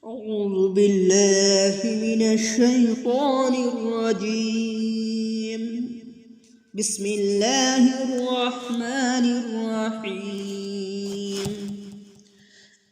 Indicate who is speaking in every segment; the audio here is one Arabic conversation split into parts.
Speaker 1: أعوذ بالله من الشيطان الرجيم. بسم الله الرحمن الرحيم.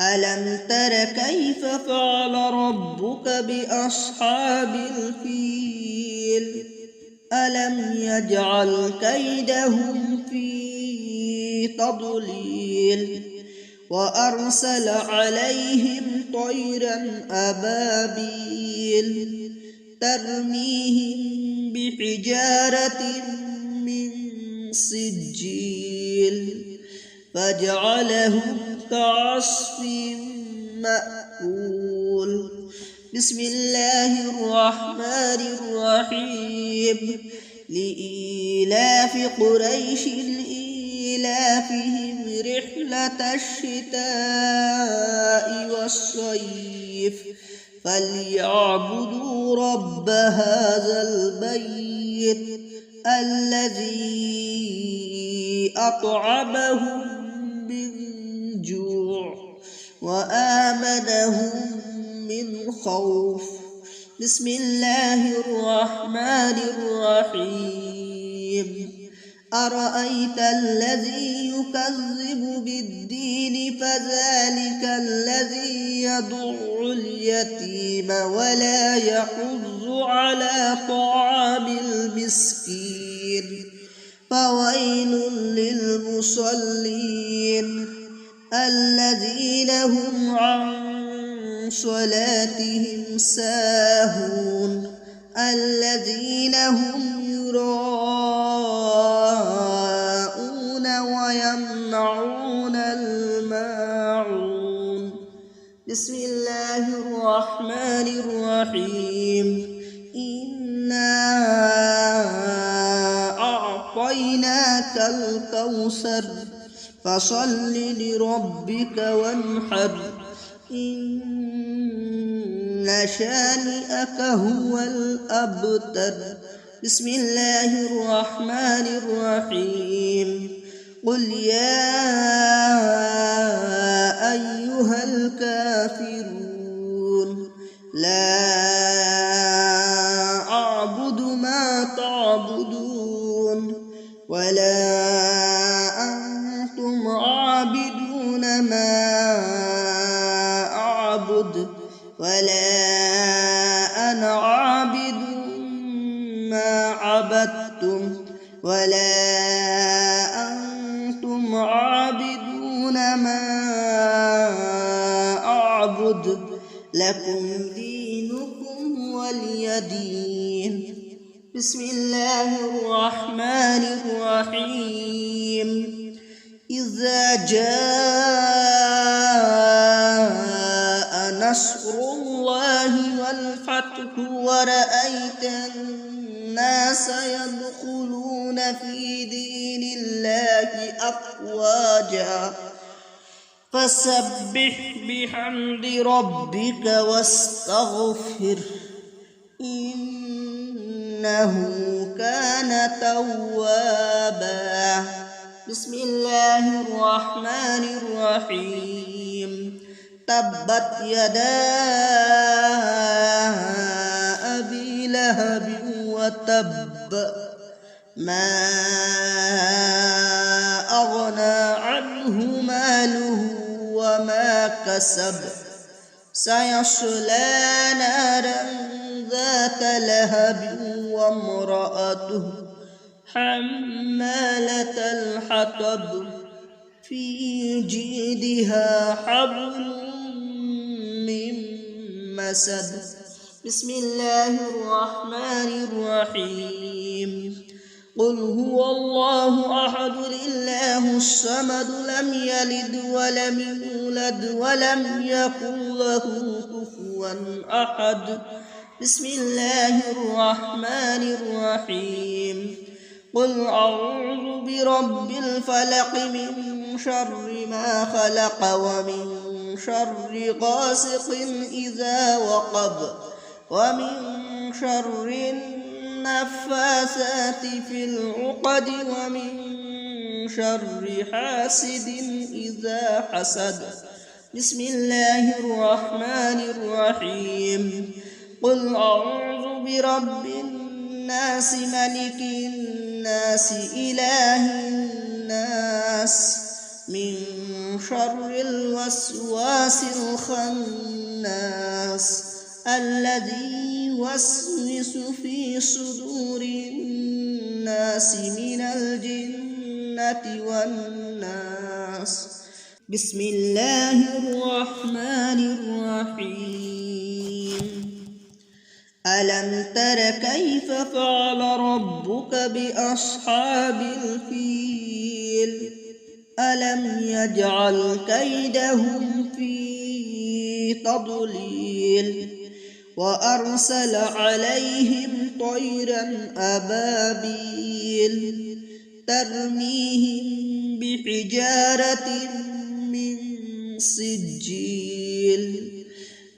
Speaker 1: ألم تر كيف فعل ربك بأصحاب الفيل؟ ألم يجعل كيدهم في تضليل وأرسل عليهم طيرا أبابيل ترميهم بحجارة من سجيل فجعلهم كعصف مأكول. بسم الله الرحمن الرحيم. لإيلاف قريش إيلافهم رحلة الشتاء والصيف فليعبدوا رب هذا البيت الذي أطعمهم من جوع وآمنهم من خوف. بسم الله الرحمن الرحيم. أرأيت الذي يكذب بالدين فذلك الذي يدع اليتيم ولا يحض على طعام المسكين فويل للمصلين الذين هم عن صلاتهم ساهون الذين هم يراءون ويمنعون الماعون. بسم الله الرحمن الرحيم. إنا أعطيناك الكوثر فصل لربك وانحر إن شانئك هو الأبتر. بسم الله الرحمن الرحيم. قل يا أيها الكافرون لا أعبد ما تعبدون ولا أنتم عابدون ما أعبد ولا أنا عابد ما عبدتم ولا أنتم عابدون ما أعبد لكم دينكم ولي دين. بسم الله الرحمن الرحيم. إذا جاء نصر الله والفتح ورأيت الناس يدخلون في دين الله أفواجا فسبح بحمد ربك واستغفر إنه كان توابا. بسم الله الرحمن الرحيم. تبت يدا أبي لهب وتب ما أغنى عنه ماله وما كسب سيصلى نارا ذات لهب وامرأته حمالة الحطب في جيدها حبل من مسد. بسم الله الرحمن الرحيم. قل هو الله أحد الله الصمد لم يلد ولم يولد ولم يكن له كفوا أحد. بسم الله الرحمن الرحيم. قل أعوذ برب الفلق من شر ما خلق ومن شر غاسق إذا وقب ومن شر النفاثات في العقد ومن شر حاسد إذا حسد. بسم الله الرحمن الرحيم قل أعوذ برب الناس ملك الناس إله الناس من شر الوسواس الخناس الذي يوسوس في صدور الناس من الجنة والناس بسم الله الرحمن الرحيم ألم تر كيف فعل ربك بأصحاب الفيل ألم يجعل كيدهم في تضليل وأرسل عليهم طيرا أبابيل ترميهم بحجارة من سجيل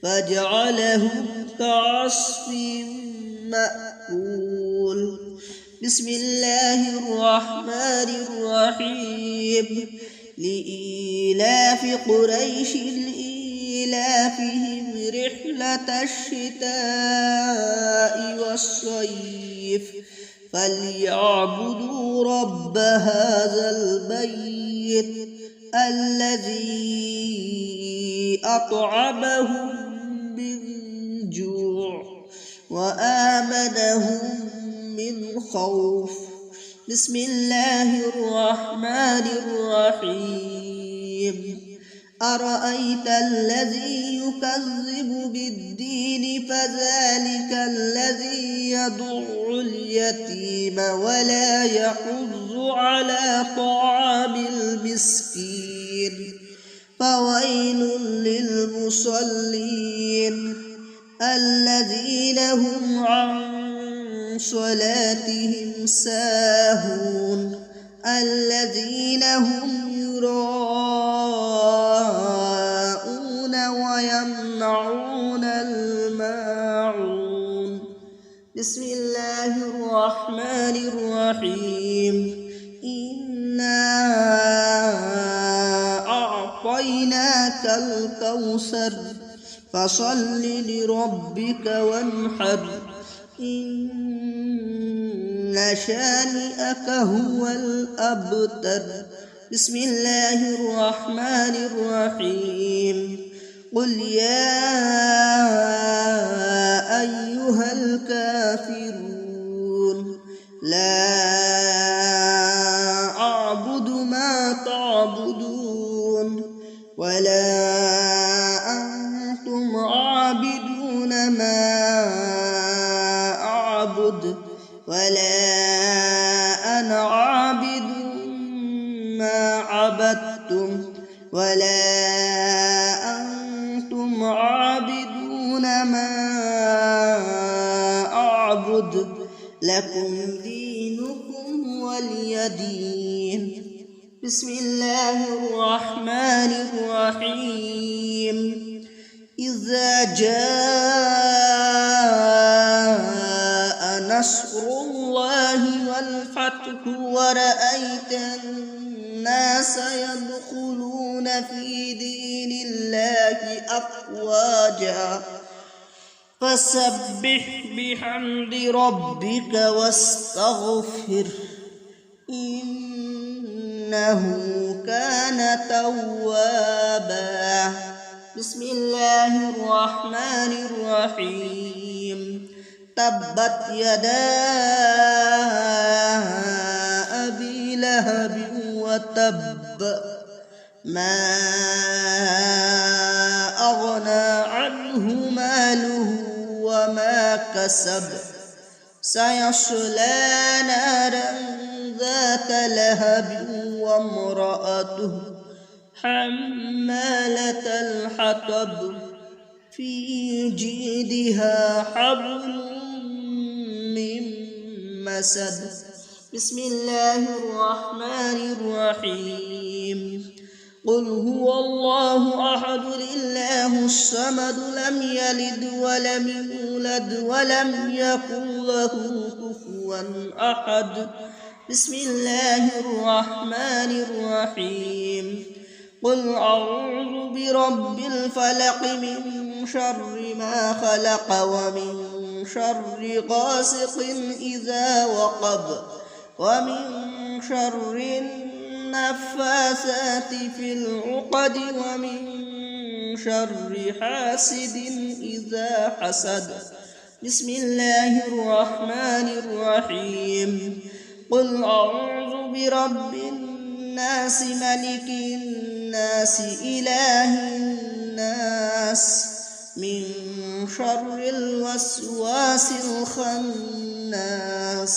Speaker 1: فجعلهم كعصف مأكول بسم الله الرحمن الرحيم لإيلاف قريش إيلافهم رحلة الشتاء والصيف فليعبدوا رب هذا البيت الذي أطعمهم من جوع وآمنهم من خوف بسم الله الرحمن الرحيم أرأيت الذي يكذب بالدين فذلك الذي يدع اليتيم ولا يحض على طعام المسكين فويل للمصلين الذين هم عن صلاتهم ساهون الذين هم يراءون ويمنعون الماعون بسم الله الرحمن الرحيم إنا أعطيناك الكوثر فصل لربك وانحر إن شانئك هو الأبتر بسم الله الرحمن الرحيم قل يا أيها الكافرون لا أعبد ما تعبدون ولا أنتم عابدون ما أعبد ولا أنا عابد ما عبدتم ولا أنتم عابدون ما أعبد لكم دينكم ولي دين بسم الله الرحمن الرحيم إذا جاء نصر الله والفتح ورأيت الناس يدخلون في دين الله أفواجا فسبح بحمد ربك واستغفر إنه كان توابا بسم الله الرحمن الرحيم تبت يدا أبي لهب وتب ما أغنى عنه ماله وما كسب سيصلى نارا ذات لهب وامرأته حمالة الحطب في جيدها حبل من مسد بسم الله الرحمن الرحيم قل هو الله أحد الله الصمد لم يلد ولم يولد ولم يكن له كفوا أحد بسم الله الرحمن الرحيم قل أعوذ برب الفلق من شر ما خلق ومن شر غاسق إذا وقب ومن شر النفاثات في العقد ومن شر حاسد إذا حسد. بسم الله الرحمن الرحيم. قل أعوذ برب الناس ملك الناس إله الناس من شر الوسواس الخناس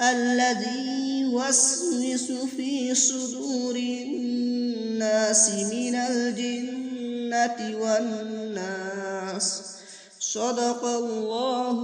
Speaker 1: الذي يوسوس في صدور الناس من الجنة والناس. صدق الله